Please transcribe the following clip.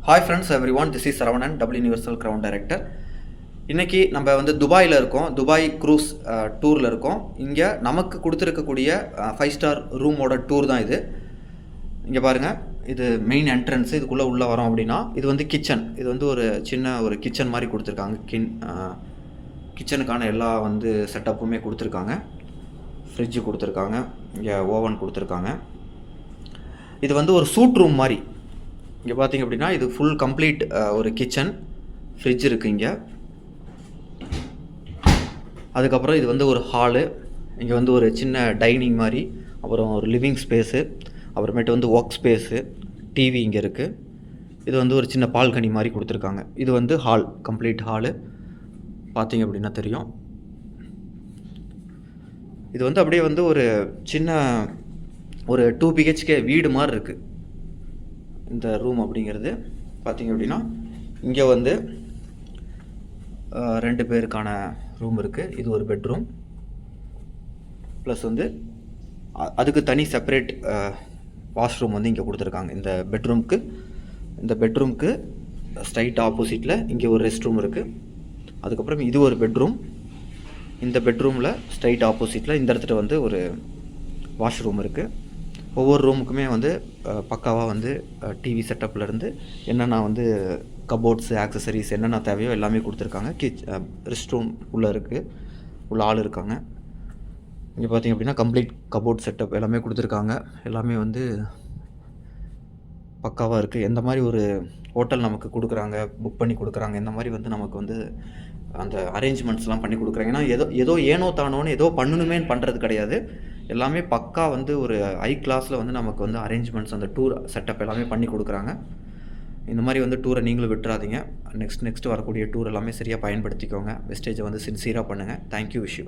Hi friends everyone, this is Saravanan, double universal crown director. இன்றைக்கி நம்ம வந்து துபாயில் இருக்கோம், துபாய் க்ரூஸ் டூரில் இருக்கோம். இங்கே நமக்கு கொடுத்துருக்கக்கூடிய 5 ஸ்டார் ரூமோட டூர் தான் இது. இங்கே பாருங்கள், இது மெயின் என்ட்ரன்ஸு. இதுக்குள்ளே உள்ளே வரோம் அப்படின்னா இது வந்து கிச்சன். இது வந்து ஒரு சின்ன ஒரு கிச்சன் மாதிரி கொடுத்துருக்காங்க. கிச்சனுக்கான எல்லா வந்து செட்டப்புமே கொடுத்துருக்காங்க. ஃப்ரிட்ஜு கொடுத்துருக்காங்க, இங்கே ஓவன் கொடுத்துருக்காங்க. இது வந்து ஒரு சூட் ரூம் மாதிரி. இங்கே பார்த்திங்க அப்படின்னா இது ஃபுல் கம்ப்ளீட் ஒரு கிச்சன், ஃப்ரிட்ஜ் இருக்குது இங்கே. அதுக்கப்புறம் இது வந்து ஒரு ஹாலு. இங்கே வந்து ஒரு சின்ன டைனிங் மாதிரி, அப்புறம் ஒரு லிவிங் ஸ்பேஸு, அப்புறமேட்டு வந்து ஒர்க் ஸ்பேஸு, டிவி இங்கே இருக்குது. இது வந்து ஒரு சின்ன பால்கனி மாதிரி கொடுத்துருக்காங்க. இது வந்து ஹால், கம்ப்ளீட் ஹாலு. பார்த்திங்க அப்படின்னா தெரியும். இது வந்து அப்படியே வந்து ஒரு சின்ன ஒரு 2 BHK வீடு மாதிரி இருக்குது இந்த ரூம் அப்படிங்கிறது. பார்த்திங்க அப்படின்னா இங்கே வந்து 2 பேருக்கான ரூம் இருக்குது. இது ஒரு பெட்ரூம், ப்ளஸ் வந்து அதுக்கு தனி செப்பரேட் வாஷ்ரூம் வந்து இங்கே கொடுத்துருக்காங்க. இந்த பெட்ரூம்க்கு ஸ்ட்ரைட் ஆப்போசிட்டில் இங்கே ஒரு ரெஸ்ட் ரூம் இருக்குது. அதுக்கப்புறம் இது ஒரு பெட்ரூம். இந்த பெட்ரூமில் ஸ்ட்ரைட் ஆப்போசிட்டில் இந்த இடத்துல வந்து ஒரு வாஷ்ரூம் இருக்குது. ஒவ்வொரு ரூமுக்குமே வந்து பக்காவாக வந்து டிவி செட்டப்லேருந்து என்னென்ன வந்து கபோர்ட்ஸு, ஆக்சசரிஸ் என்னென்ன தேவையோ எல்லாமே கொடுத்துருக்காங்க. ரெஸ்ட் ரூம் உள்ளே இருக்குது, உள்ள ஆள் இருக்காங்க. இங்கே பார்த்திங்க அப்படின்னா கம்ப்ளீட் கபோர்ட் செட்டப் எல்லாமே கொடுத்துருக்காங்க. எல்லாமே வந்து பக்காவாக இருக்குது. எந்த மாதிரி ஒரு ஹோட்டல் நமக்கு கொடுக்குறாங்க, புக் பண்ணி கொடுக்குறாங்க, இந்த மாதிரி வந்து நமக்கு வந்து அந்த அரேஞ்ச்மெண்ட்ஸ்லாம் பண்ணி கொடுக்குறாங்க. ஏன்னா ஏதோ ஏனோ தானோன்னு ஏதோ பண்ணணுமேன்னு பண்ணுறது கிடையாது. எல்லாமே பக்கா வந்து ஒரு ஹை கிளாஸில் வந்து நமக்கு வந்து அரேஞ்ச்மெண்ட்ஸ், அந்த டூர் செட்டப் எல்லாமே பண்ணி கொடுக்குறாங்க. இந்த மாதிரி வந்து டூரை நீங்களும் விட்டுறாதீங்க. நெக்ஸ்ட் வரக்கூடிய டூர் எல்லாமே சரியாக பயன்படுத்திக்கோங்க. வெஸ்டேஜை வந்து சின்சியராக பண்ணுங்கள். Thank you, wish you.